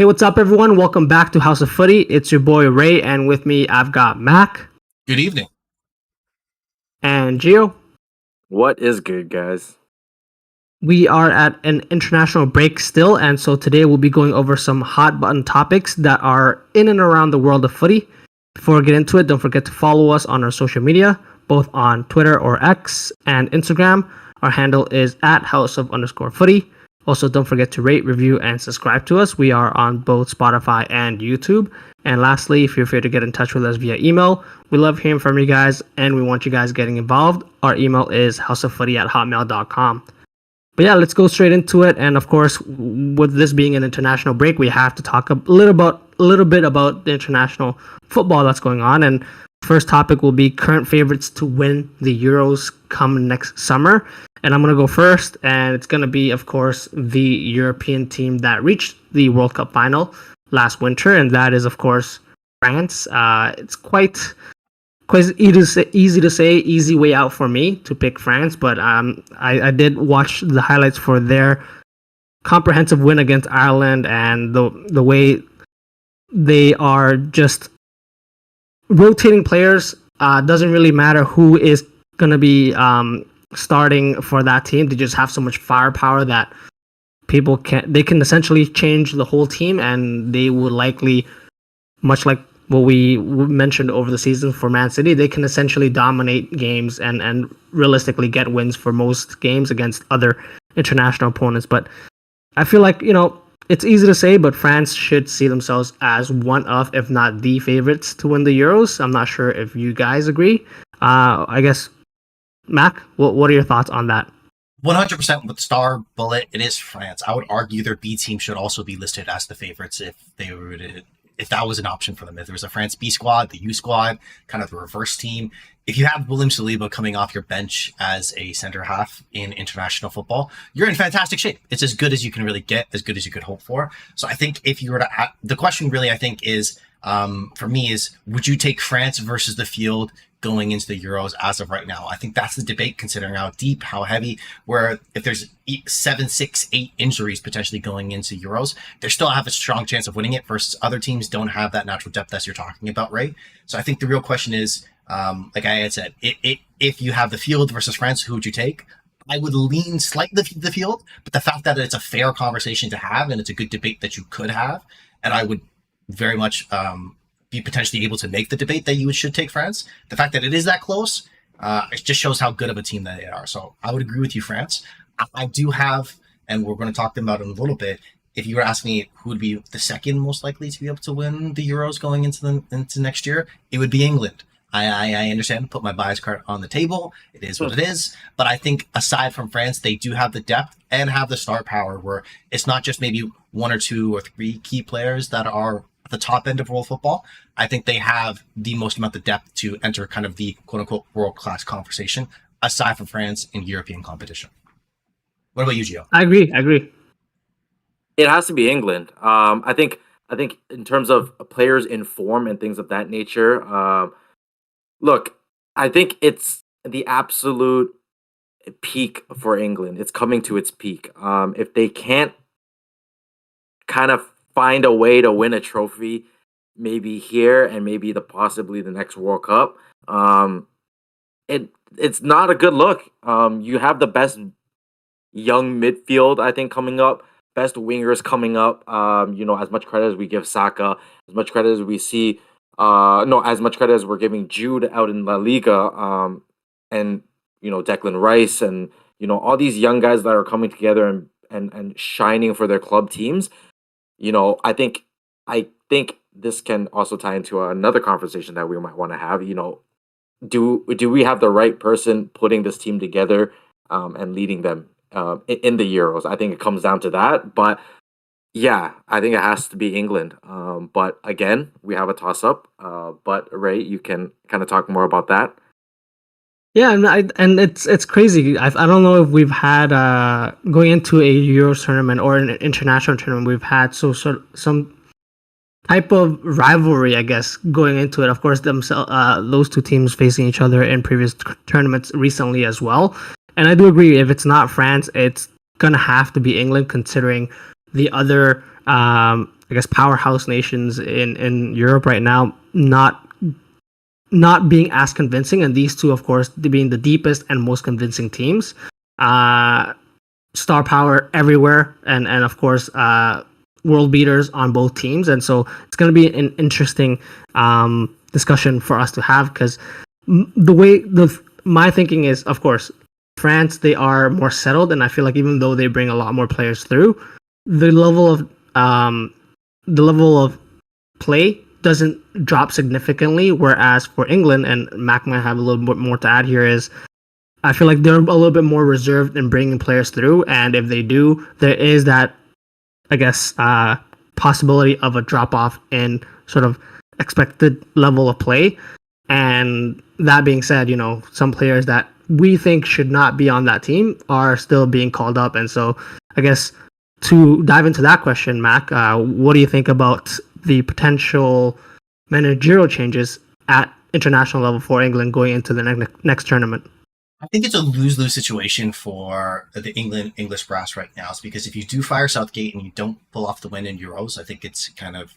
Hey, what's up, everyone? Welcome back to House of Footy. It's your boy Ray, and with me, I've got Mac Good evening. and Gio. What is good, guys? We are at an international break still, and so today we'll be going over some hot button topics that are in and around the world of footy. Before we get into it, don't forget to follow us on our social media, both on Twitter or X and Instagram. Our handle is at house_of_footy. Also, don't forget to rate, review, and subscribe to us. We are on both Spotify and YouTube. And lastly, feel free to get in touch with us via email. We love hearing from you guys, and we want you guys getting involved. Our email is houseoffooty@hotmail.com. But yeah, let's go straight into it. And of course, with this being an international break, we have to talk a little bit about the international football that's going on. And first topic will be current favorites to win the Euros come next summer. And I'm going to go first, and it's going to be, of course, the European team that reached the World Cup final last winter, and that is, of course, France. It's quite easy to say, easy way out for me to pick France, but I did watch the highlights for their comprehensive win against Ireland, and the way they are just rotating players. Doesn't really matter who is going to be starting for that team. They just have so much firepower that they can essentially change the whole team, and they will likely, much like what we mentioned over the season for Man City, they can essentially dominate games and realistically get wins for most games against other international opponents. But I feel like, it's easy to say, but France should see themselves as one of, if not the favorites to win the Euros. I'm not sure if you guys agree. I guess, Mac, what are your thoughts on that? 100% with Star Bullet, it is France. I would argue their B team should also be listed as the favorites if that was an option for them. If there was a France B squad, the U squad, kind of the reverse team. If you have William Saliba coming off your bench as a center half in international football, you're in fantastic shape. It's as good as you can really get, as good as you could hope for. So I think if you were to, the question really, I think is, for me is, would you take France versus the field going into the Euros as of right now? I think that's the debate, considering how deep, how heavy, where if there's 7, 6, 8 injuries potentially going into Euros, they still have a strong chance of winning it versus other teams don't have that natural depth as you're talking about, right? So I think the real question is, like I had said, if you have the field versus France, who would you take? I would lean slightly the field, but the fact that it's a fair conversation to have and it's a good debate that you could have, and I would very much be potentially able to make the debate that you should take France. The fact that it is that close, it just shows how good of a team that they are. So I would agree with you, France. I do have, and we're going to talk about it in a little bit, if you were asking me who would be the second most likely to be able to win the Euros going into next year, it would be England. I understand, put my bias card on the table. It is what it is. But I think aside from France, they do have the depth and have the star power where it's not just maybe 1 or 2 or 3 key players that are the top end of world football. I think they have the most amount of depth to enter kind of the quote-unquote world-class conversation aside from France in European competition. What about you, Gio? I agree. It has to be England. I think in terms of players in form and things of that nature, look, I think it's the absolute peak for England. It's coming to its peak. If they can't kind of find a way to win a trophy, maybe here and maybe possibly the next World Cup, it's not a good look. You have the best young midfield, I think, coming up, best wingers coming up. As much credit as we give Saka, as much credit as we see, as much credit as we're giving Jude out in La Liga, and Declan Rice, and all these young guys that are coming together and shining for their club teams. I think this can also tie into another conversation that we might want to have. Do we have the right person putting this team together and leading them in the Euros? I think it comes down to that. But yeah, I think it has to be England. But again, we have a toss-up. But Ray, you can kind of talk more about that. Yeah, and it's crazy. I don't know if we've had going into a Euros tournament or an international tournament, we've had some type of rivalry, I guess, going into it. Of course, those two teams facing each other in previous tournaments recently as well. And I do agree, if it's not France, it's gonna have to be England, considering the other I guess powerhouse nations in Europe right now not being as convincing, and these two, of course, being the deepest and most convincing teams. Star power everywhere, and of course, world beaters on both teams, and so it's going to be an interesting discussion for us to have because the way my thinking is, of course, France, they are more settled, and I feel like even though they bring a lot more players through, the level of play doesn't drop significantly. Whereas for England, and Mac might have a little bit more to add here, is I feel like they're a little bit more reserved in bringing players through, and if they do, there is that, I guess, possibility of a drop off in sort of expected level of play. And that being said, you know, some players that we think should not be on that team are still being called up. And so I guess to dive into that question, Mac, what do you think about the potential managerial changes at international level for England going into the next tournament? I think it's a lose-lose situation for the English brass right now. It's because if you do fire Southgate and you don't pull off the win in Euros, I think it's kind of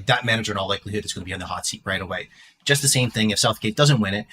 that manager in all likelihood is going to be on the hot seat right away. Just the same thing if Southgate doesn't win it,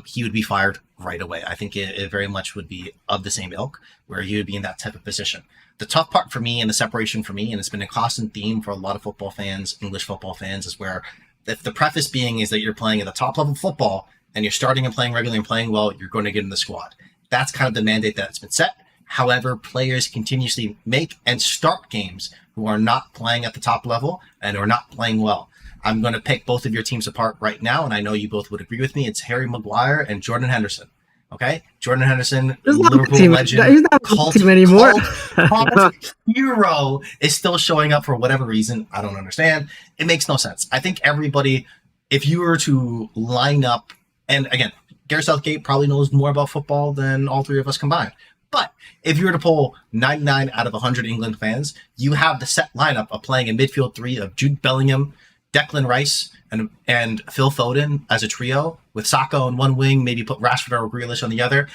he would be fired right away. I think it very much would be of the same ilk where he would be in that type of position. The tough part for me and the separation for me, and it's been a constant theme for a lot of football fans, English football fans, is where if the preface being is that you're playing at the top level of football and you're starting and playing regularly and playing well, you're going to get in the squad. That's kind of the mandate that's been set. However, players continuously make and start games who are not playing at the top level and are not playing well. I'm going to pick both of your teams apart right now, and I know you both would agree with me. It's Harry Maguire and Jordan Henderson. Okay? Jordan Henderson, Liverpool legend, he's not cult team anymore. Cult hero is still showing up for whatever reason. I don't understand. It makes no sense. I think everybody, if you were to line up, and again, Gareth Southgate probably knows more about football than all three of us combined. But if you were to pull 99 out of 100 England fans, you have the set lineup of playing a midfield three of Jude Bellingham, Declan Rice, and Phil Foden as a trio, with Saka on one wing, maybe put Rashford or Grealish on the other.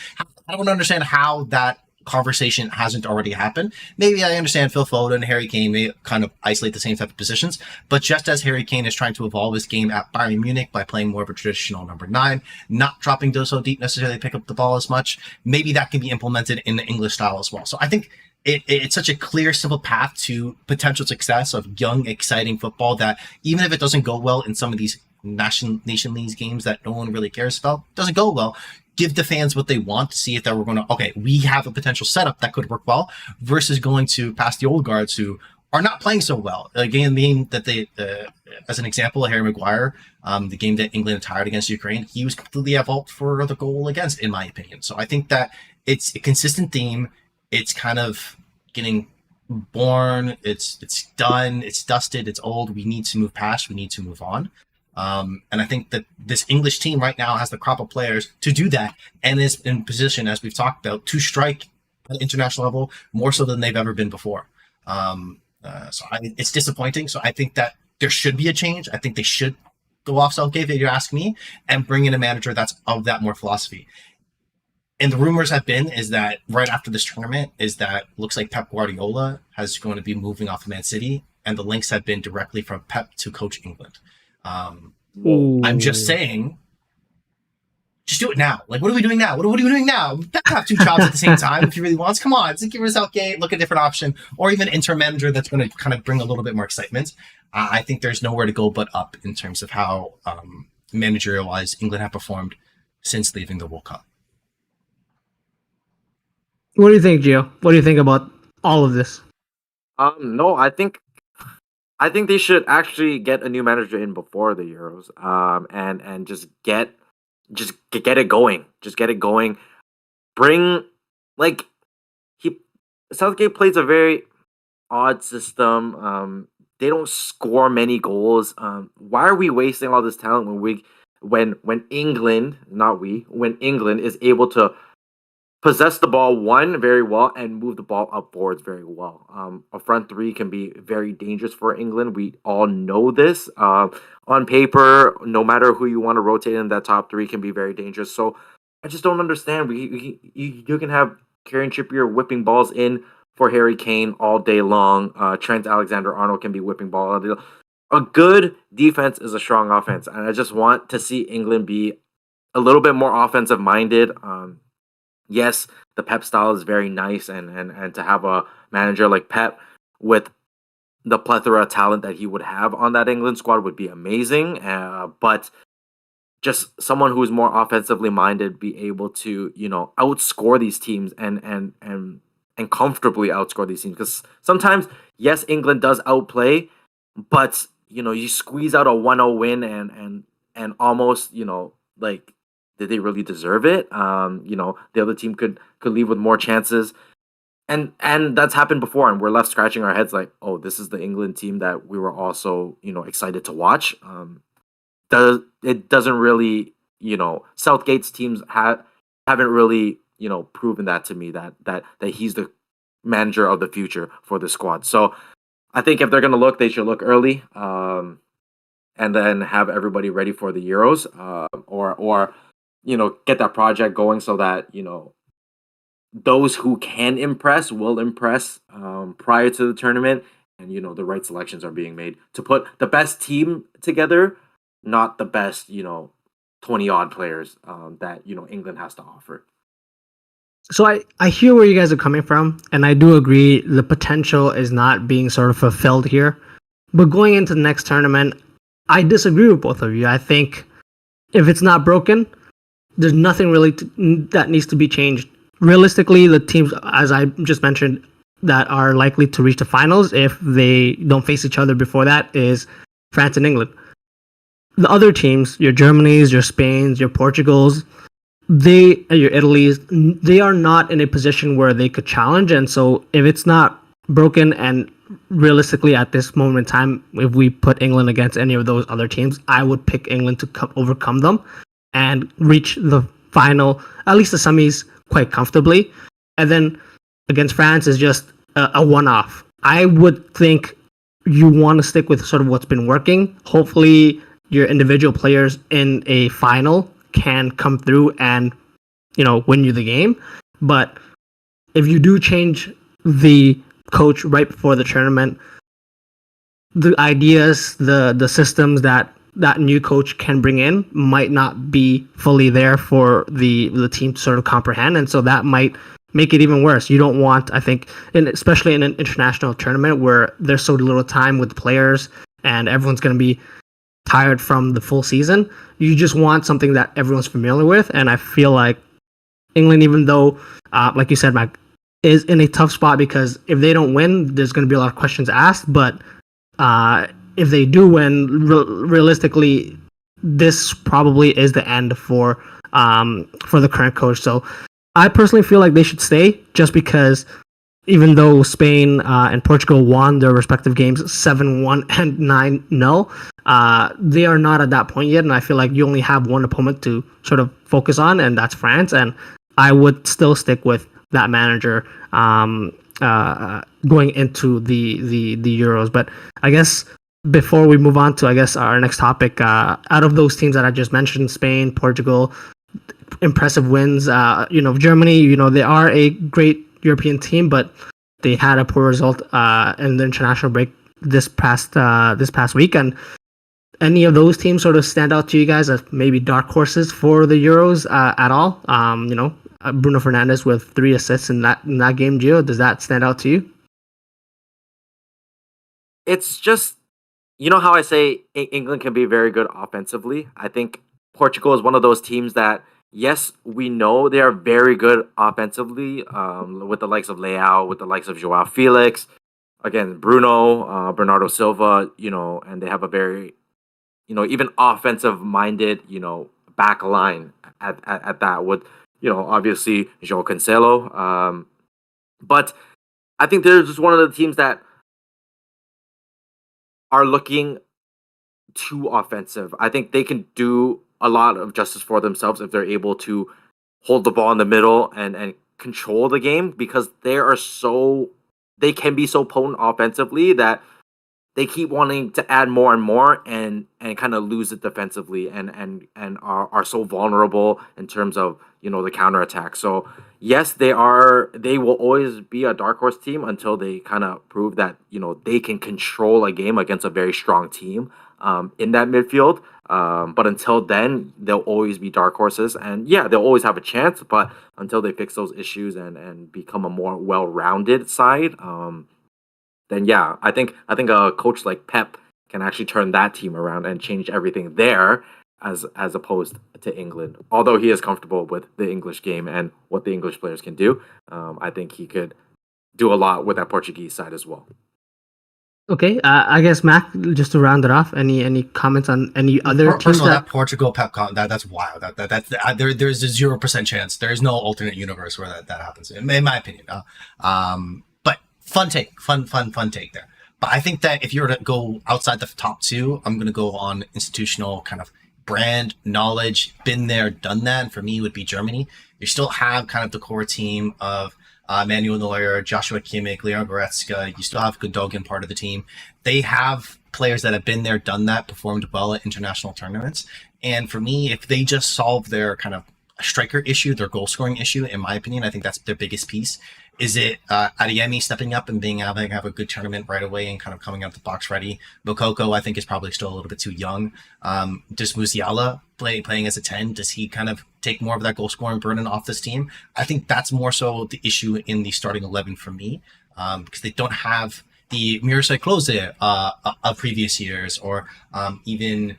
I don't understand how that conversation hasn't already happened. Maybe I understand Phil Foden and Harry Kane may kind of isolate the same type of positions, but just as Harry Kane is trying to evolve his game at Bayern Munich by playing more of a traditional number 9, not dropping so deep necessarily pick up the ball as much, maybe that can be implemented in the English style as well. So I think it's such a clear, simple path to potential success of young, exciting football that even if it doesn't go well in some of these nation leagues games that no one really cares about, doesn't go well, give the fans what they want to see if that we're going to, okay, we have a potential setup that could work well versus going to past the old guards who are not playing so well. Again, mean that they, as an example, Harry Maguire, the game that England tied against Ukraine, he was completely at fault for the goal against, in my opinion. So I think that it's a consistent theme. It's kind of getting born. It's done. It's dusted. It's old. We need to move past. We need to move on. And I think that this English team right now has the crop of players to do that and is in position, as we've talked about, to strike at international level more so than they've ever been before. It's disappointing. So I think that there should be a change. I think they should go off Southgate, if you ask me, and bring in a manager that's of that more philosophy. And the rumors have been is that right after this tournament is that looks like Pep Guardiola is going to be moving off of Man City, and the links have been directly from Pep to coach England. I'm just saying, just do it now. Like, what are we doing now? What are we doing now? Pep have two jobs at the same time if he really wants. Come on, let's give us Southgate, look at a different option, or even interim manager that's going to kind of bring a little bit more excitement. I think there's nowhere to go but up in terms of how managerial-wise England have performed since leaving the World Cup. What do you think, Gio? What do you think about all of this? No, I think they should actually get a new manager in before the Euros, and just get it going. Just get it going. Southgate plays a very odd system. They don't score many goals. Why are we wasting all this talent when England is able to possess the ball very well and move the ball upwards very well. A front three can be very dangerous for England. We all know this. On paper, no matter who you want to rotate in, that top three can be very dangerous. So I just don't understand. You can have Kieran Trippier whipping balls in for Harry Kane all day long. Trent Alexander-Arnold can be whipping ball all day long. A good defense is a strong offense, and I just want to see England be a little bit more offensive minded. Yes, the Pep style is very nice, and to have a manager like Pep with the plethora of talent that he would have on that England squad would be amazing. But just someone who's more offensively minded, be able to outscore these teams and comfortably outscore these teams. Because sometimes, yes, England does outplay, but you squeeze out a 1-0 win and almost like, did they really deserve it? The other team could leave with more chances. And that's happened before, and we're left scratching our heads like, oh, this is the England team that we were also excited to watch. It doesn't really, Southgate's teams haven't really proven that to me that he's the manager of the future for the squad. So I think if they're gonna look, they should look early, and then have everybody ready for the Euros, or get that project going so that those who can impress will impress prior to the tournament, and the right selections are being made to put the best team together, not the best 20 odd players that England has to offer. So I hear where you guys are coming from, and I do agree the potential is not being sort of fulfilled here. But going into the next tournament, I disagree with both of you. I think if it's not broken, there's nothing really that needs to be changed. Realistically, the teams, as I just mentioned, that are likely to reach the finals if they don't face each other before that is France and England. The other teams, your Germanys, your Spains, your Portugals, your Italy's, they are not in a position where they could challenge. And so if it's not broken, and realistically at this moment in time, if we put England against any of those other teams, I would pick England to overcome them and reach the final, at least the semis, quite comfortably. And then against France is just a one-off. I would think you want to stick with sort of what's been working. Hopefully your individual players in a final can come through and win you the game. But if you do change the coach right before the tournament, the ideas, the systems that new coach can bring in might not be fully there for the team to sort of comprehend, and so that might make it even worse. You don't want, I think, especially in an international tournament where there's so little time with players and everyone's going to be tired from the full season, you just want something that everyone's familiar with. And I feel like England, even though, like you said, Mike, is in a tough spot because if they don't win, there's going to be a lot of questions asked. But if they do win, realistically, this probably is the end for the current coach. So I personally feel like they should stay, just because even though Spain and Portugal won their respective games 7-1 and 9-0, they are not at that point yet. And I feel like you only have one opponent to sort of focus on, and that's France. And I would still stick with that manager going into the Euros. But I guess before we move on to, our next topic, out of those teams that I just mentioned, Spain, Portugal, impressive wins. Germany, they are a great European team, but they had a poor result in the international break this past week. And any of those teams sort of stand out to you guys as maybe dark horses for the Euros at all? Bruno Fernandes with 3 assists in that game, Gio, does that stand out to you? It's just, how I say England can be very good offensively. I think Portugal is one of those teams that, yes, we know they are very good offensively, with the likes of Leao, with the likes of Joao Felix, again, Bruno, Bernardo Silva, and they have a very, even offensive-minded, back line at that with, obviously João Cancelo. But I think they're just one of the teams that are looking too offensive. I think they can do a lot of justice for themselves if they're able to hold the ball in the middle and control the game, because they can be so potent offensively that they keep wanting to add more and more and kind of lose it defensively and are so vulnerable in terms of the counterattack. So yes, they will always be a dark horse team until they kind of prove that they can control a game against a very strong team in that midfield. But until then, they'll always be dark horses, and yeah, they'll always have a chance. But until they fix those issues and become a more well-rounded side, then yeah, I think a coach like Pep can actually turn that team around and change everything there as opposed to England. Although he is comfortable with the English game and what the English players can do, I think he could do a lot with that Portuguese side as well. Okay, I guess Mac, just to round it off, any comments on any other teams Personally, that Portugal Pep that's wild. There's a 0% chance. There is no alternate universe where that happens. In my opinion. But fun take there. But I think that if you were to go outside the top two, I'm going to go on institutional kind of brand knowledge, been there, done that. And for me, it would be Germany. You still have kind of the core team of Manuel Neuer, Joshua Kimmich, Leon Goretzka. You still have Gundogan part of the team. They have players that have been there, done that, performed well at international tournaments. And for me, if they just solve their kind of striker issue, their goal scoring issue, in my opinion, I think that's their biggest piece. Is it Adeyemi stepping up and being able to have a good tournament right away and kind of coming out the box ready? Mokoko, I think, is probably still a little bit too young. Does Musiala playing as a 10? Does he kind of take more of that goal scoring burden off this team? I think that's more so the issue in the starting 11 for me, because they don't have the Miroslav Klose of previous years, or even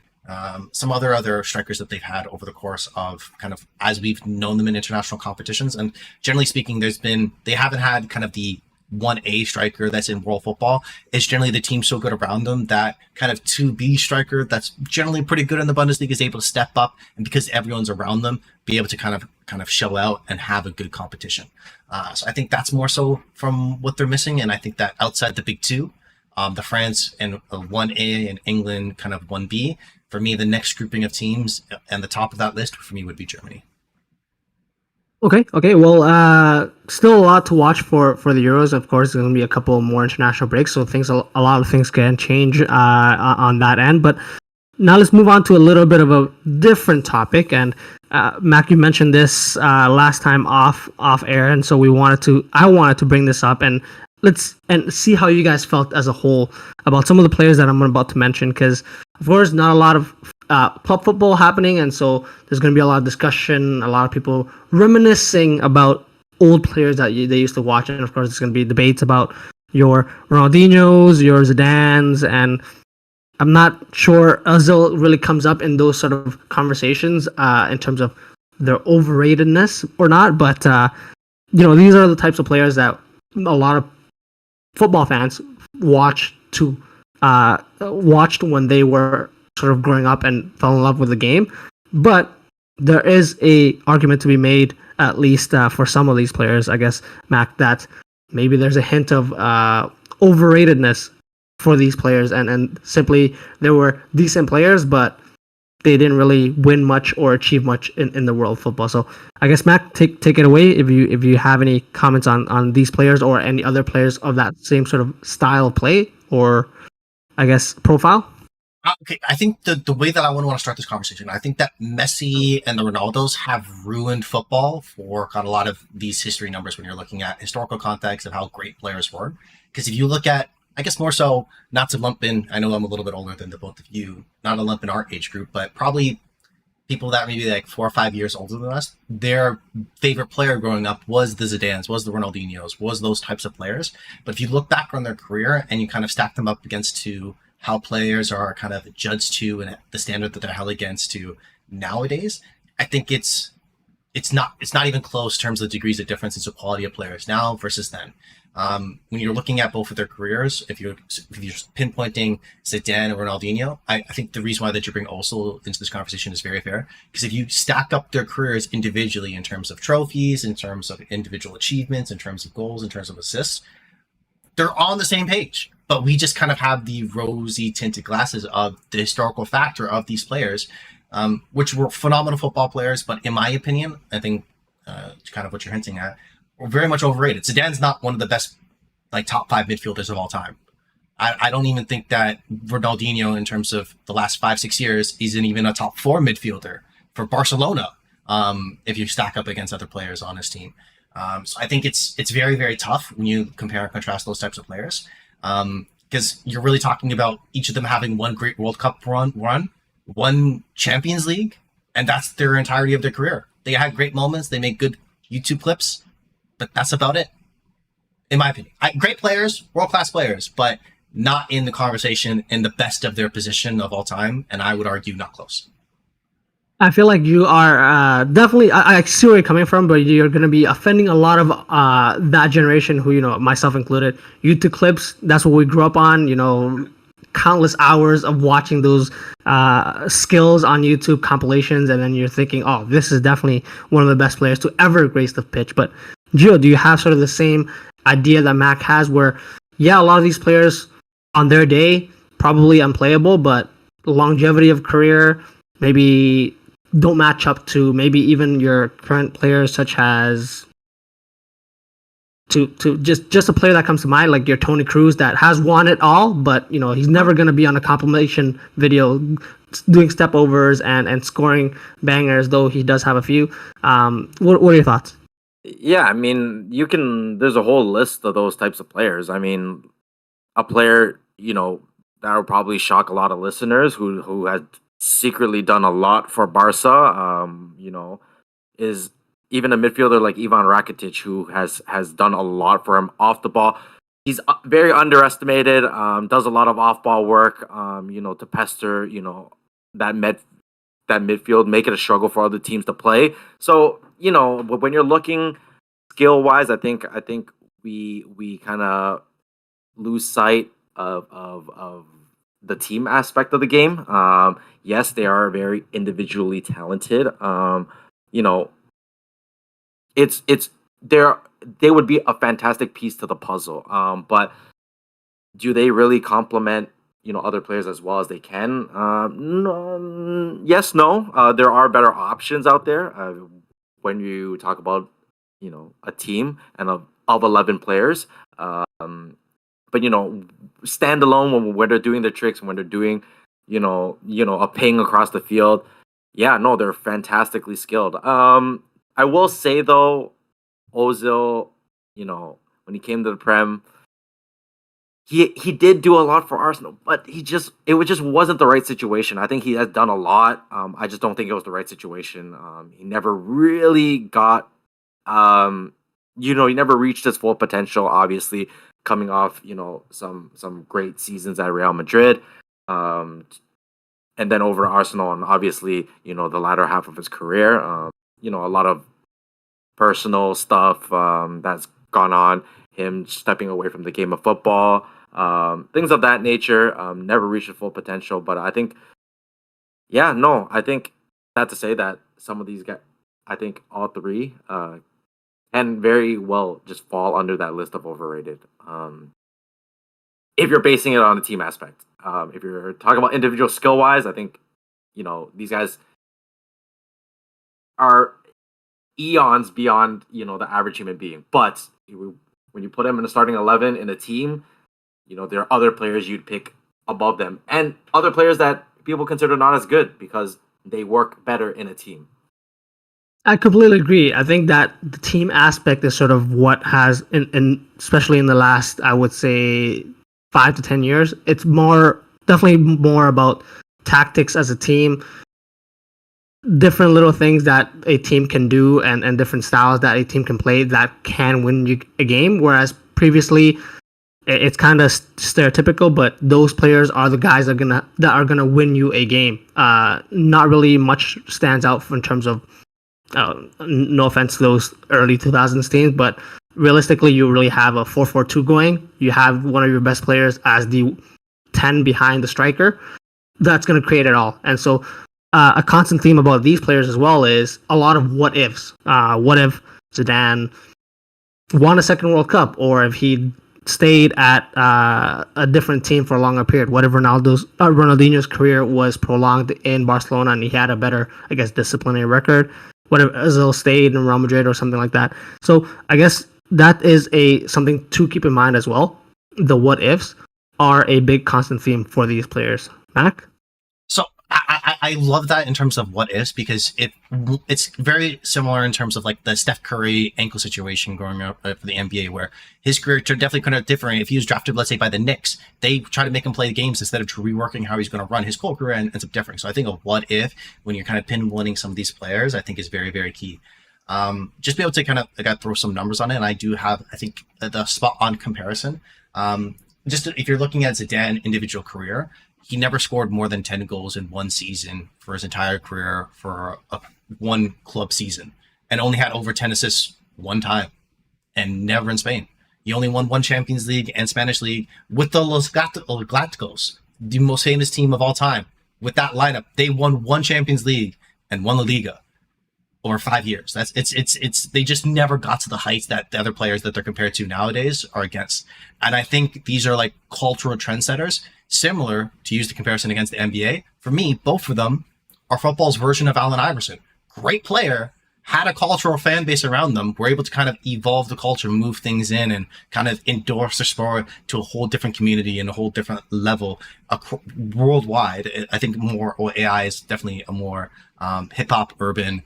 some other strikers that they've had over the course of kind of as we've known them in international competitions. And generally speaking, they haven't had kind of the 1A striker that's in world football. It's generally the team so good around them that kind of 2B striker that's generally pretty good in the Bundesliga is able to step up, and because everyone's around them, be able to kind of show out and have a good competition. So I think that's more so from what they're missing. And I think that outside the big two, the France and 1A and England kind of 1B, for me, the next grouping of teams and the top of that list for me would be Germany. Okay. Well, still a lot to watch for the Euros. Of course, there's going to be a couple more international breaks, so a lot of things can change on that end. But now let's move on to a little bit of a different topic. And Mac, you mentioned this last time off air, and so I wanted to bring this up and see how you guys felt as a whole about some of the players that I'm about to mention, because of course not a lot of club football happening, and so there's going to be a lot of discussion, a lot of people reminiscing about old players that they used to watch, and of course there's going to be debates about your Ronaldinhos, your Zidanes, and I'm not sure Ozil really comes up in those sort of conversations in terms of their overratedness or not, but these are the types of players that a lot of football fans watched when they were sort of growing up and fell in love with the game. But there is a argument to be made, at least for some of these players, I guess, Mac, that maybe there's a hint of overratedness for these players, and simply they were decent players, but they didn't really win much or achieve much in the world of football. So I guess, Mac, take it away if you have any comments on these players or any other players of that same sort of style of play or, I guess, profile. Okay, I think the way that I want to start this conversation, I think that Messi and the Ronaldos have ruined football for a lot of these history numbers when you're looking at historical context of how great players were. Because if you look at, I guess more so, not to lump in, I know I'm a little bit older than the both of you, not to lump in our age group, but probably people that maybe like 4 or 5 years older than us, their favorite player growing up was the Zidanes, was the Ronaldinhos, was those types of players. But if you look back on their career and you kind of stack them up against to how players are kind of judged to and the standard that they're held against to nowadays, I think it's not even close in terms of the degrees of difference in the quality of players now versus then. When you're looking at both of their careers, if you're pinpointing Zidane and Ronaldinho, I think the reason why that you bring Ozil into this conversation is very fair, because if you stack up their careers individually in terms of trophies, in terms of individual achievements, in terms of goals, in terms of assists, they're on the same page. But we just kind of have the rosy tinted glasses of the historical factor of these players, which were phenomenal football players. But in my opinion, I think kind of what you're hinting at, were very much overrated. Zidane's not one of the best, like, top 5 midfielders of all time. I don't even think that Ronaldinho, in terms of the last 5-6 years, isn't even a top 4 midfielder for Barcelona. If you stack up against other players on his team, so I think it's very very tough when you compare and contrast those types of players, because you're really talking about each of them having one great World Cup run, one Champions League, and that's their entirety of their career. They had great moments. They make good YouTube clips, but that's about it, in my opinion. Great players, world class players, but not in the conversation in the best of their position of all time, and I would argue not close. I feel like you are definitely. I see where you're coming from, but you're going to be offending a lot of that generation, who, myself included. YouTube clips. That's what we grew up on. Countless hours of watching those skills on YouTube compilations, and then you're thinking, "Oh, this is definitely one of the best players to ever grace the pitch." But Gio, do you have sort of the same idea that Mac has, where, yeah, a lot of these players on their day probably unplayable, but longevity of career maybe don't match up to maybe even your current players, such as to just a player that comes to mind, like your Tony Cruz, that has won it all, but he's never going to be on a compilation video doing step overs and scoring bangers, though he does have a few. What are your thoughts? Yeah, I mean, there's a whole list of those types of players. I mean, a player, that will probably shock a lot of listeners, who has secretly done a lot for Barca, is even a midfielder like Ivan Rakitic, who has done a lot for him off the ball. He's very underestimated, does a lot of off-ball work, to pester, that midfield, make it a struggle for other teams to play. So, when you're looking skill-wise, I think we kind of lose sight of the team aspect of the game. Yes, they are very individually talented. They would be a fantastic piece to the puzzle. But do they really complement other players as well as they can? No, yes, no. There are better options out there when you talk about a team and of 11 players. But standalone, when they're doing their tricks, when they're doing a ping across the field, yeah, no, they're fantastically skilled. I will say though, Ozil, when he came to the Prem, he did do a lot for Arsenal, but it just wasn't the right situation. I think he has done a lot. I just don't think it was the right situation. He never really got, he never reached his full potential. Obviously, coming off some great seasons at Real Madrid, and then over to Arsenal, and obviously the latter half of his career. A lot of personal stuff that's gone on, him stepping away from the game of football, things of that nature. Never reached his full potential, but I think, I think that to say that some of these guys, I think all three can very well just fall under that list of overrated. If you're basing it on the team aspect, if you're talking about individual skill wise, I think these guys are eons beyond the average human being. But when you put them in a starting 11 in a team, there are other players you'd pick above them, and other players that people consider not as good because they work better in a team. I completely agree. I think that the team aspect is sort of what has, especially in the last, I would say, 5 to 10 years, it's definitely more about tactics as a team, different little things that a team can do, and different styles that a team can play that can win you a game. Whereas previously, it's kind of stereotypical, but those players are the guys that are gonna win you a game. Not really much stands out in terms of, no offense to those early 2000s teams, but realistically, you really have a 4-4-2 going. You have one of your best players as the 10 behind the striker. That's going to create it all. And so a constant theme about these players as well is a lot of what ifs. What if Zidane won a second World Cup, or if he stayed at a different team for a longer period? What if Ronaldinho's career was prolonged in Barcelona and he had a better, I guess, disciplinary record? What if Ozil stayed in Real Madrid or something like that? So I guess that is something to keep in mind as well, the what ifs. are a big constant theme for these players. Mac? So I love that in terms of what ifs, because it's very similar in terms of like the Steph Curry ankle situation growing up for the NBA, where his career definitely could have different if he was drafted, let's say, by the Knicks. They try to make him play the games instead of reworking how he's going to run his whole career, and ends up differing. So I think a what if, when you're kind of pinpointing some of these players, I think is very, very key. Just be able to kind of, I got to throw some numbers on it, and I do have, I think, the spot on comparison. Just if you're looking at Zidane individual career, he never scored more than 10 goals in one season for his entire career for one club season, and only had over 10 assists one time, and never in Spain. He only won one Champions League and Spanish League with the Los Galacticos, the most famous team of all time. With that lineup, they won one Champions League and won La Liga over 5 years. That's it's they just never got to the heights that the other players that they're compared to nowadays are against. And I think these are like cultural trendsetters, similar, to use the comparison against the NBA. For me, both of them are football's version of Allen Iverson. Great player, had a cultural fan base around them, were able to kind of evolve the culture, move things in, and kind of endorse the sport to a whole different community and a whole different level worldwide. I think more, or AI is definitely a more hip hop, urban,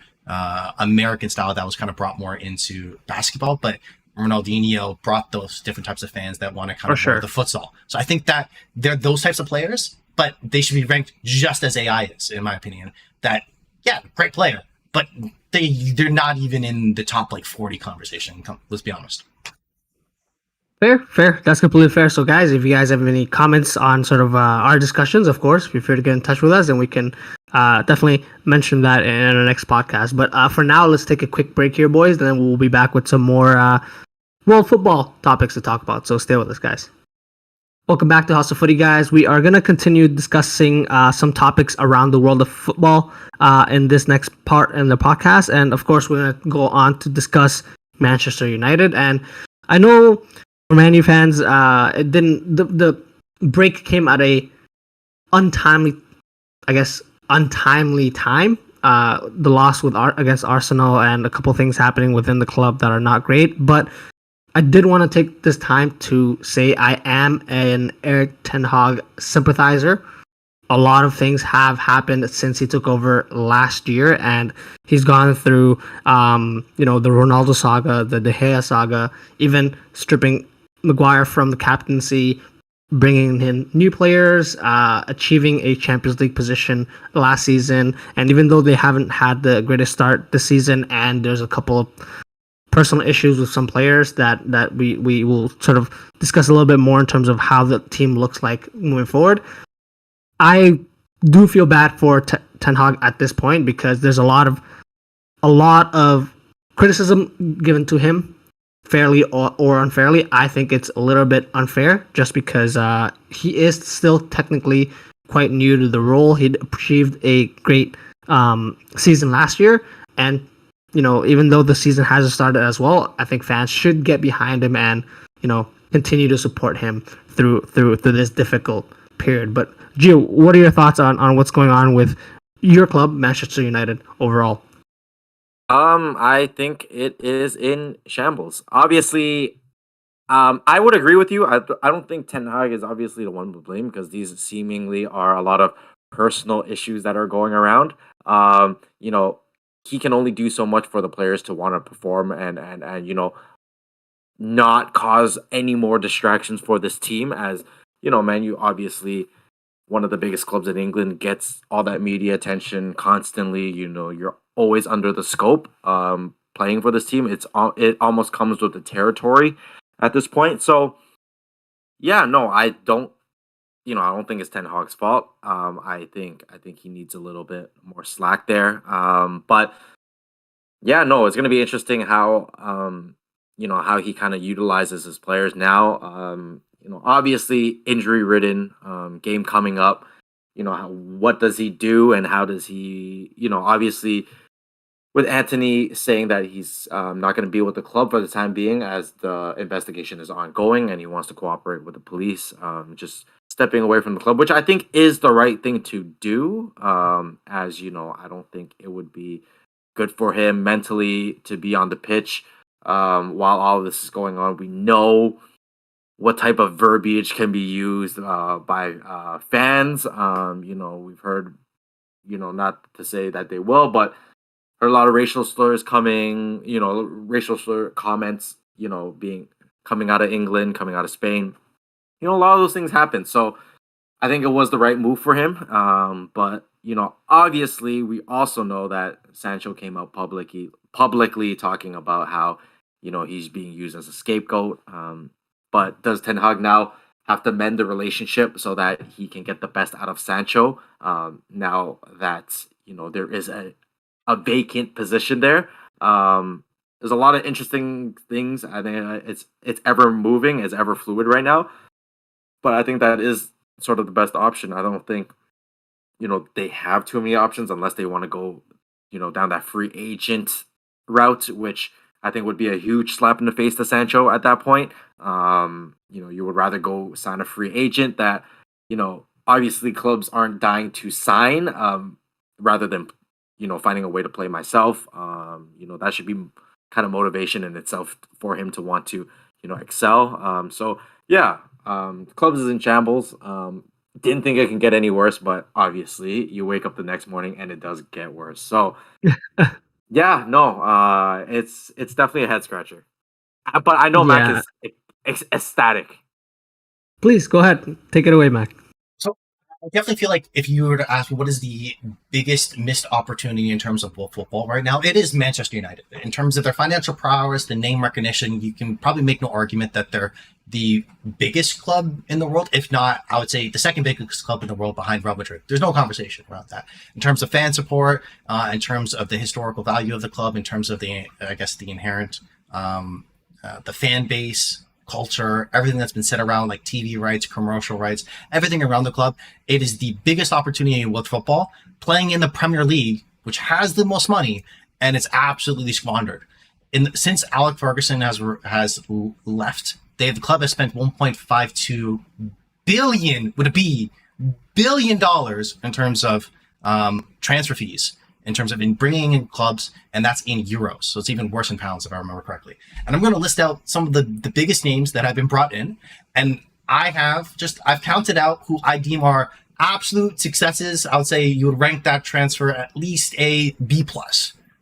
American style that was kind of brought more into basketball, but Ronaldinho brought those different types of fans that want to kind of sure. the futsal. So I think that they're those types of players, but they should be ranked just as AI is, in my opinion. That, yeah, great player, but they're not even in the top like 40 conversation. Let's be honest. Fair. That's completely fair. So, guys, if you guys have any comments on sort of our discussions, of course, feel free to get in touch with us, and we can definitely mention that in our next podcast. But for now, let's take a quick break here, boys, and then we'll be back with some more world football topics to talk about. So, stay with us, guys. Welcome back to House of Footy, guys. We are going to continue discussing some topics around the world of football in this next part in the podcast. And, of course, we're going to go on to discuss Manchester United. And I know for Man U fans, it didn't. The break came at a untimely time. The loss against Arsenal and a couple things happening within the club that are not great. But I did want to take this time to say I am an Erik ten Hag sympathizer. A lot of things have happened since he took over last year, and he's gone through, the Ronaldo saga, the De Gea saga, even stripping Maguire from the captaincy, bringing in new players, achieving a Champions League position last season. And even though they haven't had the greatest start this season, and there's a couple of personal issues with some players that we will sort of discuss a little bit more in terms of how the team looks like moving forward, I do feel bad for Ten Hag at this point, because there's a lot of criticism given to him, fairly or unfairly. I think it's a little bit unfair, just because he is still technically quite new to the role. He achieved a great season last year, and even though the season hasn't started as well, I think fans should get behind him and continue to support him through this difficult period. But Gio, what are your thoughts on what's going on with your club, Manchester United, overall? I think it is in shambles. Obviously, I would agree with you. I don't think Ten Hag is obviously the one to blame, because these seemingly are a lot of personal issues that are going around. He can only do so much for the players to want to perform and not cause any more distractions for this team, as Man U, obviously one of the biggest clubs in England, gets all that media attention constantly. You're always under the scope playing for this team. It almost comes with the territory at this point. So yeah, no, I don't think it's Ten Hag's fault. I think he needs a little bit more slack there. But yeah, no, it's going to be interesting how how he kind of utilizes his players now. Obviously injury ridden, game coming up. What does he do, and how does he? Obviously, with Anthony saying that he's not going to be with the club for the time being, as the investigation is ongoing, and he wants to cooperate with the police. Just stepping away from the club, which I think is the right thing to do. As I don't think it would be good for him mentally to be on the pitch while all of this is going on. We know what type of verbiage can be used by fans. We've heard, not to say that they will, but heard a lot of racial slurs coming, racial slur comments, being coming out of England, coming out of Spain. A lot of those things happen. So I think it was the right move for him. But obviously, we also know that Sancho came out publicly talking about how he's being used as a scapegoat. But does Ten Hag now have to mend the relationship so that he can get the best out of Sancho? Now that there is a vacant position there. There's a lot of interesting things. I think it's ever moving, it's ever fluid right now. But I think that is sort of the best option. I don't think they have too many options unless they want to go down that free agent route, which I think would be a huge slap in the face to Sancho at that point. You would rather go sign a free agent that obviously clubs aren't dying to sign, rather than finding a way to play myself. That should be kind of motivation in itself for him to want to excel. Clubs is in shambles. Didn't think it can get any worse, but obviously you wake up the next morning and it does get worse. So it's definitely a head scratcher. But I know Mac is ecstatic. Please go ahead, take it away, Mac. So I definitely feel like if you were to ask me what is the biggest missed opportunity in terms of world football right now, it is Manchester United. In terms of their financial prowess, the name recognition, you can probably make no argument that they're the biggest club in the world. If not, I would say the second biggest club in the world behind Real Madrid. There's no conversation around that. In terms of fan support, in terms of the historical value of the club, in terms of the inherent, the fan base, culture, everything that's been said around like TV rights, commercial rights, everything around the club. It is the biggest opportunity in world football, playing in the Premier League, which has the most money, and it's absolutely squandered. Since Alex Ferguson has left, the club has spent $1.52 billion billion dollars in terms of transfer fees, in terms of bringing in clubs, and that's in euros. So it's even worse in pounds, if I remember correctly. And I'm going to list out some of the biggest names that have been brought in. And I've counted out who I deem are absolute successes. I would say you would rank that transfer at least a B+.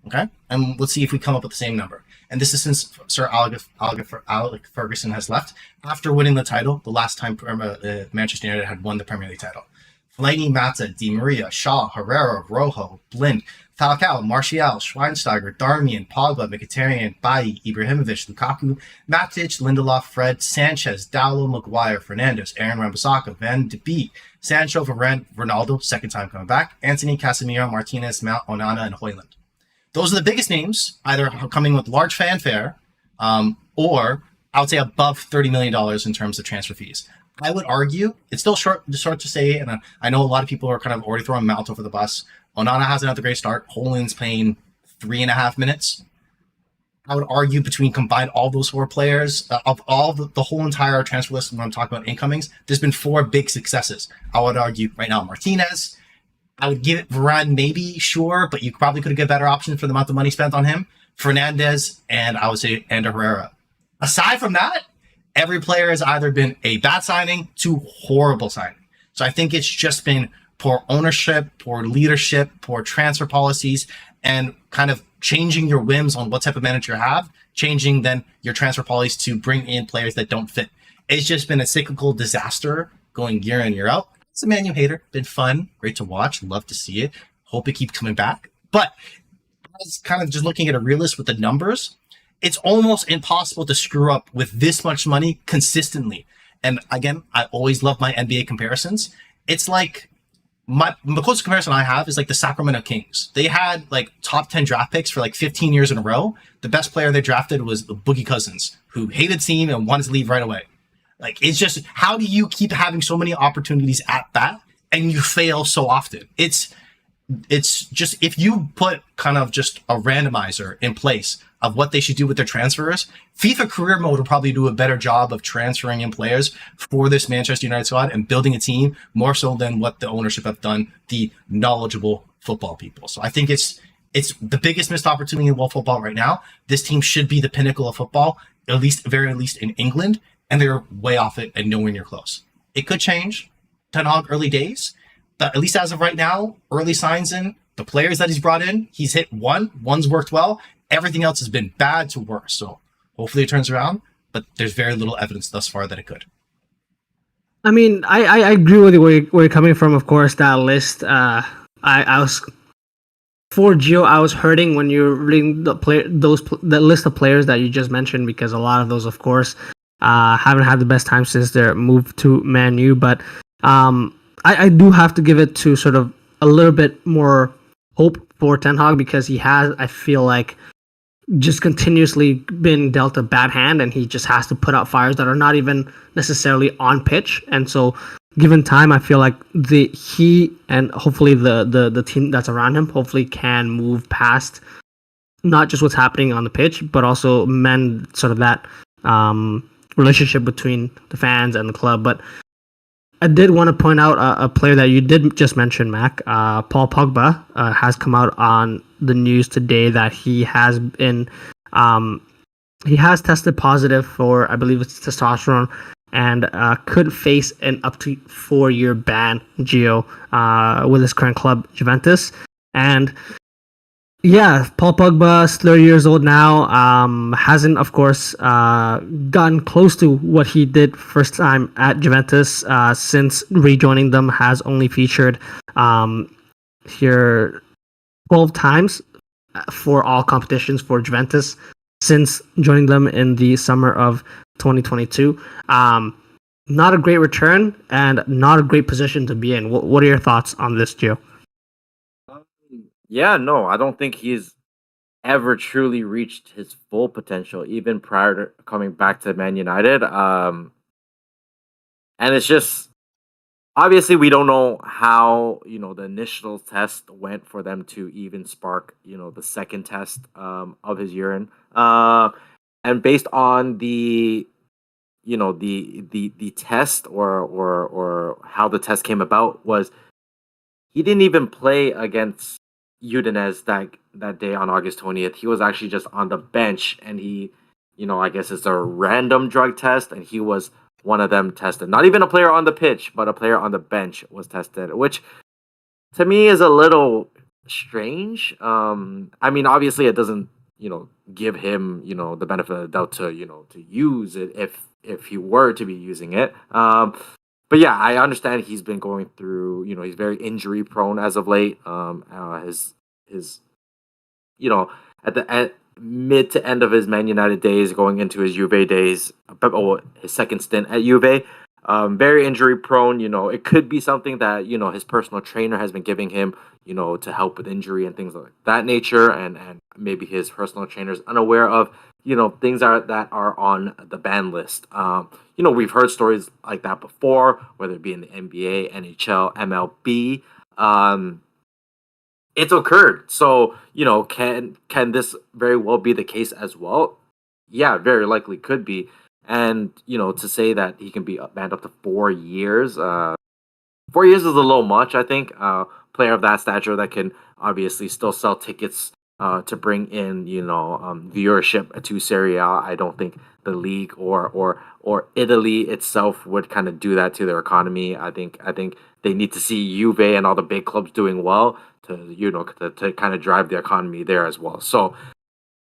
Okay? And let's see if we come up with the same number. And this is since Sir Alex Ferguson has left after winning the title, the last time Manchester United had won the Premier League title. Fellaini, Mata, Di Maria, Shaw, Herrera, Rojo, Blind, Falcao, Martial, Schweinsteiger, Darmian, Pogba, Mkhitaryan, Bailly, Ibrahimovic, Lukaku, Matic, Lindelof, Fred, Sanchez, Dalot, Maguire, Fernandes, Aaron Wan-Bissaka, Van de Beek, Sancho, Varane, Ronaldo, second time coming back, Anthony, Casemiro, Martinez, Mount, Onana, and Højlund. Those are the biggest names, either coming with large fanfare, or I would say above $30 million in terms of transfer fees. I would argue it's still short to say, and I know a lot of people are kind of already throwing Mount over the bus. Onana hasn't had a great start. Højlund's playing 3.5 minutes. I would argue between combined all those four players, of all the whole entire transfer list, when I'm talking about incomings, there's been 4 big successes. I would argue right now Martinez. I would give it Varane, maybe, sure, but you probably could have got a better option for the amount of money spent on him. Fernandes, and I would say Ander Herrera. Aside from that, every player has either been a bad signing to horrible signing. So I think it's just been poor ownership, poor leadership, poor transfer policies, and kind of changing your whims on what type of manager you have, changing then your transfer policies to bring in players that don't fit. It's just been a cyclical disaster going year in, year out. As a Man U hater, been fun, great to watch, love to see it, hope it keeps coming back. But I was kind of just looking at a realist with the numbers. It's almost impossible to screw up with this much money consistently. And again, I always love my NBA comparisons. It's like the closest comparison I have is like the Sacramento Kings. They had like top 10 draft picks for like 15 years in a row. The best player they drafted was Boogie Cousins, who hated the team and wanted to leave right away. Like, it's just, how do you keep having so many opportunities at bat and you fail so often? It's just, if you put kind of just a randomizer in place of what they should do with their transfers, FIFA career mode will probably do a better job of transferring in players for this Manchester United squad and building a team more so than what the ownership have done, the knowledgeable football people. So I think it's the biggest missed opportunity in world football right now. This team should be the pinnacle of football, very least in England. and they're way off it and nowhere near close. It could change. Ten Hag early days, but at least as of right now, early signs in the players that he's brought in, he's hit one's worked well. Everything else has been bad to worse. So hopefully it turns around, but there's very little evidence thus far that it could. I mean, I agree with where you're coming from. Of course, that list. I was for Gio. I was hurting when you're reading the list of players that you just mentioned, because a lot of those, of course, haven't had the best time since their move to Man U. But I do have to give it to sort of a little bit more hope for Ten Hag, because he has, I feel like, just continuously been dealt a bad hand, and he just has to put out fires that are not even necessarily on pitch. And so, given time, I feel like he and hopefully the team that's around him hopefully can move past not just what's happening on the pitch, but also mend sort of that relationship between the fans and the club. But I did want to point out a player that you did just mention, Mac. Paul Pogba has come out on the news today that he has tested positive for, I believe it's testosterone, and could face an up to 4-year ban, Gio, with his current club, Juventus. And yeah, Paul Pogba is 30 years old now. Hasn't, of course, gotten close to what he did first time at Juventus. Since rejoining them, has only featured here 12 times for all competitions for Juventus since joining them in the summer of 2022. Not a great return and not a great position to be in. What are your thoughts on this, Gio? Yeah, no, I don't think he's ever truly reached his full potential, even prior to coming back to Man United. And it's just, obviously, we don't know how, the initial test went for them to even spark, the second test of his urine. And based on the test or how the test came about, was he didn't even play against Udinese that day on August 20th. He was actually just on the bench, and he, I guess it's a random drug test, and he was one of them tested. Not even a player on the pitch, but a player on the bench was tested, which to me is a little strange. I mean, obviously it doesn't, give him, the benefit of the doubt to, to use it if he were to be using it. But yeah, I understand he's been going through, he's very injury prone as of late. His at mid to end of his Man United days, going into his Juve days, his second stint at Juve, very injury prone. It could be something that, his personal trainer has been giving him, to help with injury and things like that nature. And maybe his personal trainer is unaware of, things that are on the ban list. We've heard stories like that before, whether it be in the NBA, NHL, MLB. It's occurred. So, can this very well be the case as well? Yeah, very likely could be. And, to say that he can be banned up to 4 years, 4 years is a little much, I think. Player of that stature that can obviously still sell tickets to bring in, viewership to Serie A. I don't think the league or Italy itself would kind of do that to their economy. I think they need to see Juve and all the big clubs doing well to kind of drive the economy there as well. So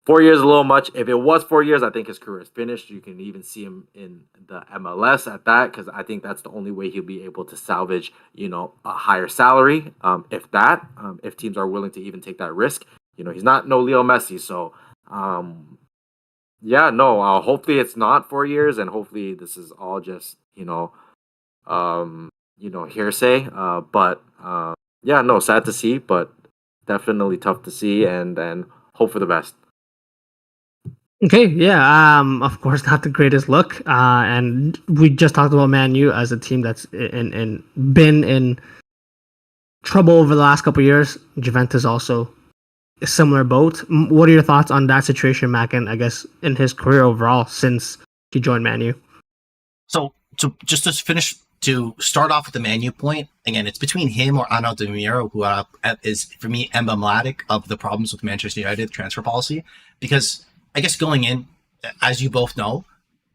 4 years is a little much. If it was 4 years, I think his career is finished. You can even see him in the MLS at that, because I think that's the only way he'll be able to salvage, a higher salary, if teams are willing to even take that risk. He's not no Leo Messi, so hopefully it's not 4 years, and hopefully this is all just hearsay. But sad to see, but definitely tough to see, and hope for the best. Okay, yeah, of course, not the greatest look, and we just talked about Man U as a team that's been in trouble over the last couple of years. Juventus also a similar boat. What are your thoughts on that situation, Mac, and I guess in his career overall since he joined Man U? So just to start off with the Man U point, again, it's between him or Anel Di Miro, who is, for me, emblematic of the problems with Manchester United transfer policy, because I guess going in, as you both know,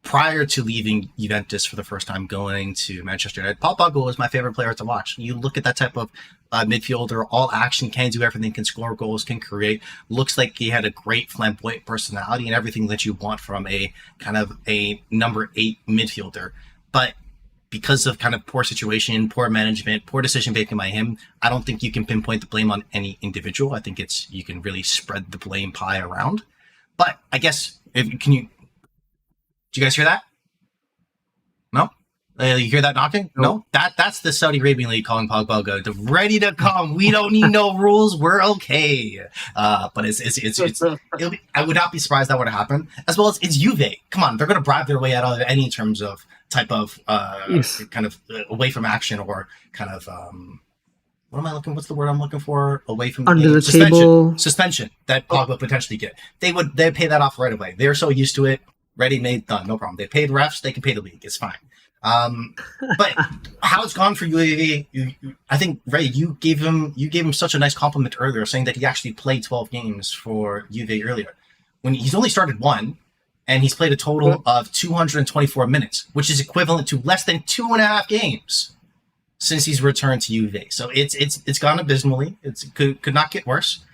prior to leaving Juventus for the first time, going to Manchester United, Paul Pogba was my favorite player to watch. You look at that type of midfielder, all action, can do everything, can score goals, can create. Looks like he had a great flamboyant personality and everything that you want from a kind of a number 8 midfielder. But because of kind of poor situation, poor management, poor decision making by him, I don't think you can pinpoint the blame on any individual. I think you can really spread the blame pie around. But I guess do you guys hear that? No? You hear that knocking? No? That's the Saudi Arabian League calling Pogba good. Ready to come. We don't need no rules. We're okay. But I would not be surprised that would happen. As well as it's Juve. Come on, they're going to bribe their way out of any terms of type of kind of away from action or kind of what's the word I'm looking for? Away from under the table suspension that Pogba potentially get. They'd pay that off right away. They're so used to it. Ready, made, done. No problem. They paid refs. They can pay the league. It's fine. But how it's gone for UAV, I think, Ray, you gave him such a nice compliment earlier, saying that he actually played 12 games for Juve earlier, when he's only started 1, and he's played a total of 224 minutes, which is equivalent to less than 2.5 games since he's returned to Juve. So it's gone abysmally. It could not get worse.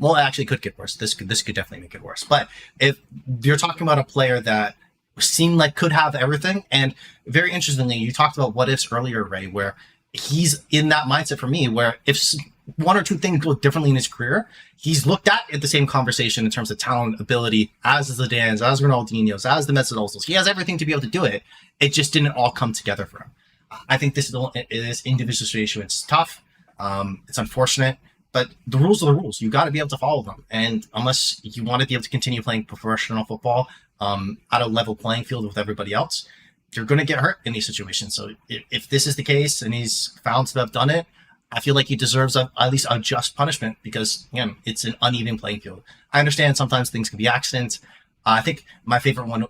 Well, it actually could get worse. This could definitely make it worse. But if you're talking about a player that seemed like could have everything, and very interestingly, you talked about what ifs earlier, Ray, where he's in that mindset for me, where if one or two things go differently in his career, he's looked at the same conversation in terms of talent, ability, as the Zidane's, as Ronaldinho's, as the Mesut Ozil's. He has everything to be able to do it. It just didn't all come together for him. I think this individual situation, it's tough. It's unfortunate. But the rules are the rules. You got to be able to follow them. And unless you want to be able to continue playing professional football at a level playing field with everybody else, you're going to get hurt in these situations. So if this is the case and he's found to have done it, I feel like he deserves at least a just punishment because, again, it's an uneven playing field. I understand sometimes things can be accidents. I think my favorite one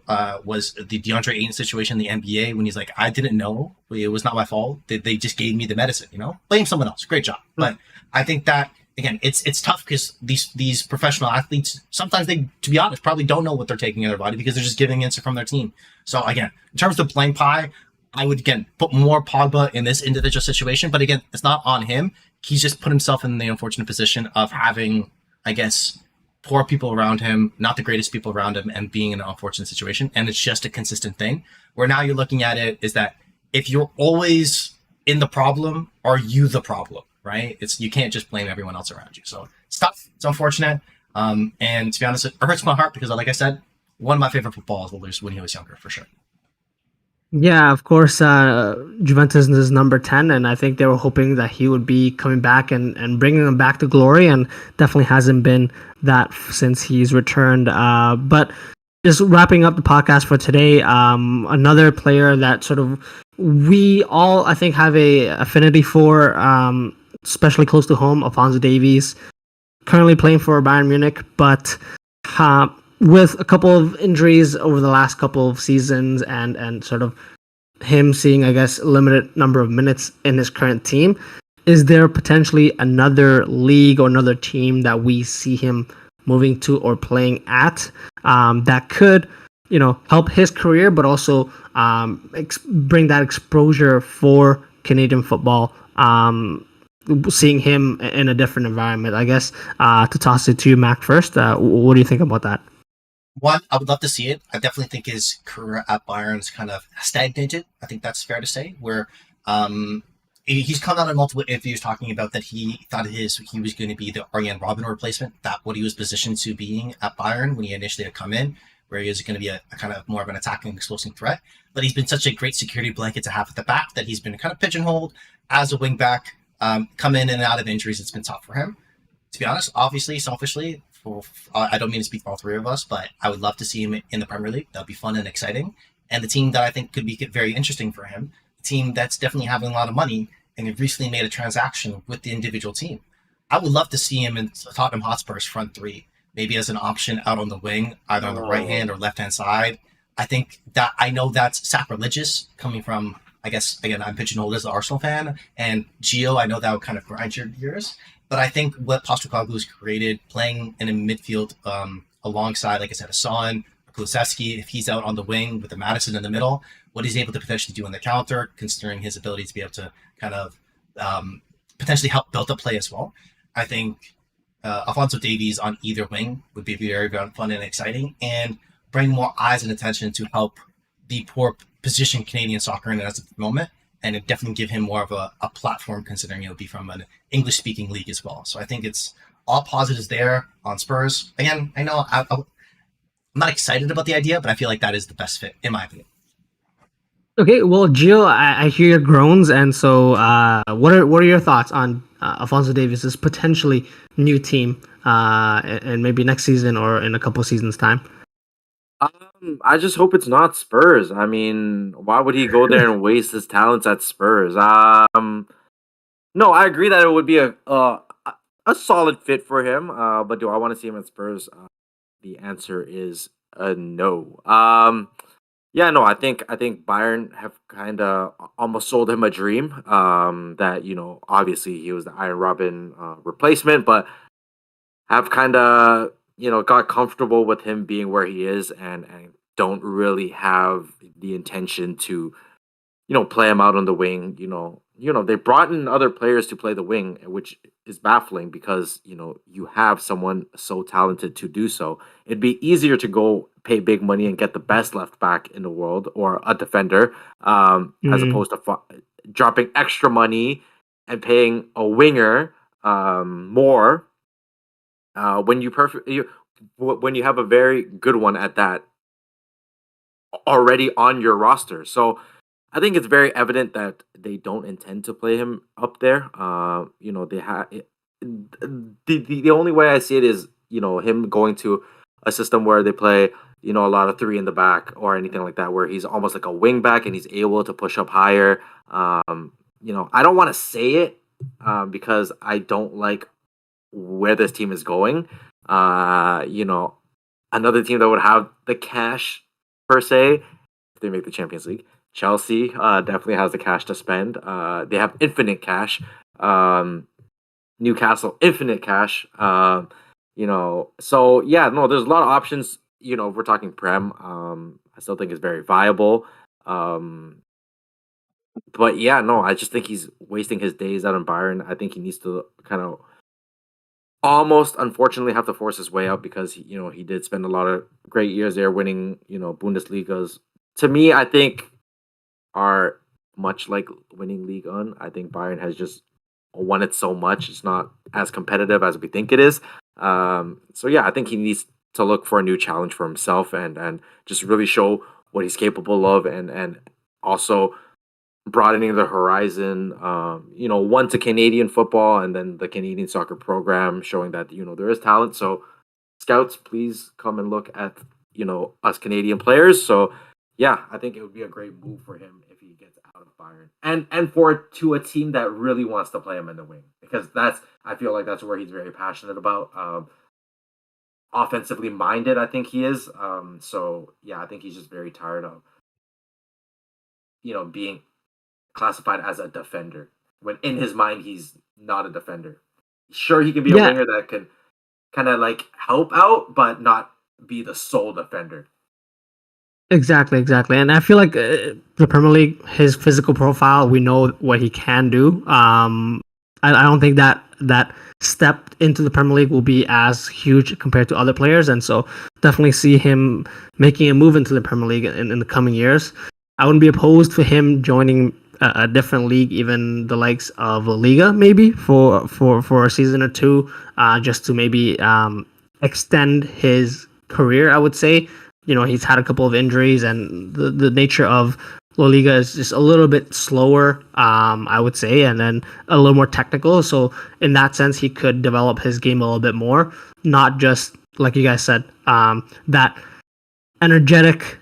was the DeAndre Ayton situation in the NBA when he's like, I didn't know. It was not my fault. They just gave me the medicine, Blame someone else. Great job. But I think that, again, it's tough because these professional athletes, sometimes they, to be honest, probably don't know what they're taking in their body because they're just giving answer from their team. So, again, in terms of the blame pie, I would, again, put more Pogba in this individual situation. But, again, it's not on him. He's just put himself in the unfortunate position of having, I guess, poor people around him, not the greatest people around him, and being in an unfortunate situation. And it's just a consistent thing where now you're looking at it is that if you're always in the problem, are you the problem, right? You can't just blame everyone else around you. So it's tough. It's unfortunate. And to be honest, it hurts my heart because, like I said, one of my favorite footballers when he was younger, for sure. Yeah, of course, Juventus is number 10, and I think they were hoping that he would be coming back and bringing them back to glory, and definitely hasn't been that since he's returned. But just wrapping up the podcast for today, another player that sort of we all, I think, have a affinity for, especially close to home, Alphonso Davies, currently playing for Bayern Munich, but with a couple of injuries over the last couple of seasons and sort of him seeing, I guess, a limited number of minutes in his current team, is there potentially another league or another team that we see him moving to or playing at that could, help his career, but also bring that exposure for Canadian football, seeing him in a different environment? I guess to toss it to you, Mac, first, what do you think about that? One, I would love to see it. I definitely think his career at Bayern's kind of stagnated. I think that's fair to say, where he's come out in multiple interviews talking about that he thought he was going to be the Arjen Robben replacement, that what he was positioned to being at Bayern when he initially had come in, where he was going to be a kind of more of an attacking, explosive threat. But he's been such a great security blanket to have at the back that he's been kind of pigeonholed as a wing back, come in and out of injuries. It's been tough for him. To be honest, obviously, selfishly, I don't mean to speak for all three of us, but I would love to see him in the Premier League. That would be fun and exciting. And the team that I think could be very interesting for him, a team that's definitely having a lot of money and have recently made a transaction with the individual team. I would love to see him in Tottenham Hotspur's front three, maybe as an option out on the wing, either on the right hand or left hand side. I know that's sacrilegious coming from, I guess, again, I'm pigeonholed as an Arsenal fan, and Gio, I know that would kind of grind your gears. But I think what Postecoglou has created, playing in a midfield alongside, like I said, a Son, Kulusevski, if he's out on the wing with the Madison in the middle, what he's able to potentially do in the counter, considering his ability to be able to kind of potentially help build up play as well. I think Alphonso Davies on either wing would be very, very fun and exciting, and bring more eyes and attention to help the poor position Canadian soccer in at the moment, and it definitely give him more of a platform, considering it'll be from an English-speaking league as well. So I think it's all positives there on Spurs. Again, I know I'm not excited about the idea, but I feel like that is the best fit, in my opinion. Okay, well, Gio, I hear your groans, and so what are your thoughts on Alphonso Davies' potentially new team, and maybe next season or in a couple seasons' time? I just hope it's not Spurs. I mean, why would he go there and waste his talents at Spurs? No, I agree that it would be a solid fit for him. But do I want to see him at Spurs? The answer is no. Yeah, no, I think Bayern have kind of almost sold him a dream. That obviously he was the Iron Robin replacement, but have kind of got comfortable with him being where he is, and don't really have the intention to play him out on the wing. They brought in other players to play the wing, which is baffling because you have someone so talented to do so. It'd be easier to go pay big money and get the best left back in the world or a defender, as opposed to dropping extra money and paying a winger more when when you have a very good one at that already on your roster. So I think it's very evident that they don't intend to play him up there. They have the only way I see it is him going to a system where they play a lot of three in the back or anything like that, where he's almost like a wing back and he's able to push up higher. I don't want to say it because I don't like where this team is going. Another team that would have the cash per se, if they make the Champions League. Chelsea definitely has the cash to spend. They have infinite cash. Newcastle, infinite cash. So yeah, no, there's a lot of options. If we're talking Prem, I still think it's very viable. But yeah, no, I just think he's wasting his days out in Bayern. I think he needs to kind of almost, unfortunately, have to force his way out because he did spend a lot of great years there, winning Bundesligas. To me, I think are much like winning League One. I think Bayern has just won it so much; it's not as competitive as we think it is. So yeah, I think he needs to look for a new challenge for himself and just really show what he's capable of, and also broadening the horizon. One to Canadian football, and then the Canadian soccer program, showing that there is talent. So scouts, please come and look at us Canadian players. So yeah, I think it would be a great move for him if he gets out of Bayern, and to a team that really wants to play him in the wing, because I feel like that's where he's very passionate about. Offensively minded, I think he is. So yeah, I think he's just very tired of being classified as a defender when in his mind he's not a defender. Sure, he can be a winger that can kind of like help out, but not be the sole defender. Exactly. And I feel like the Premier League, his physical profile, we know what he can do. I don't think that step into the Premier League will be as huge compared to other players, and so definitely see him making a move into the Premier League in the coming years. I wouldn't be opposed to him joining a different league, even the likes of La Liga, maybe for a season or two, just to maybe extend his career. I would say, he's had a couple of injuries, and the nature of La Liga is just a little bit slower, I would say, and then a little more technical. So in that sense, he could develop his game a little bit more, not just like you guys said, that energetic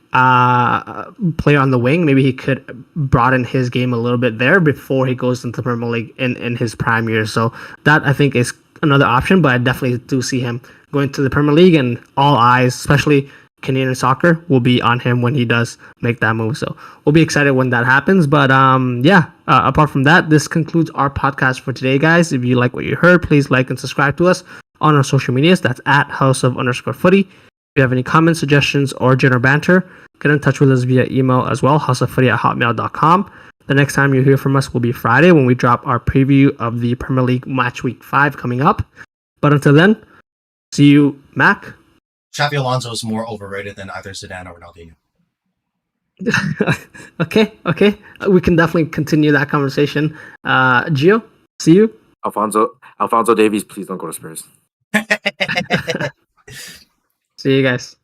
player on the wing. Maybe he could broaden his game a little bit there before he goes into the Premier League in his prime years. So that, I think, is another option, but I definitely do see him going to the Premier League, and all eyes, especially Canadian soccer, will be on him when he does make that move. So we'll be excited when that happens. But apart from that, this concludes our podcast for today, guys. If you like what you heard, please like and subscribe to us on our social medias. That's at House of _Footy. you have any comments, suggestions, or general banter, get in touch with us via email as well, houseoffooty@hotmail.com. The next time you hear from us will be Friday when we drop our preview of the Premier League Match Week 5 coming up. But until then, see you, Mac. Xavi Alonso is more overrated than either Zidane or Ronaldinho. Okay. We can definitely continue that conversation. Gio, see you. Alfonso Davies, please don't go to Spurs. See you guys.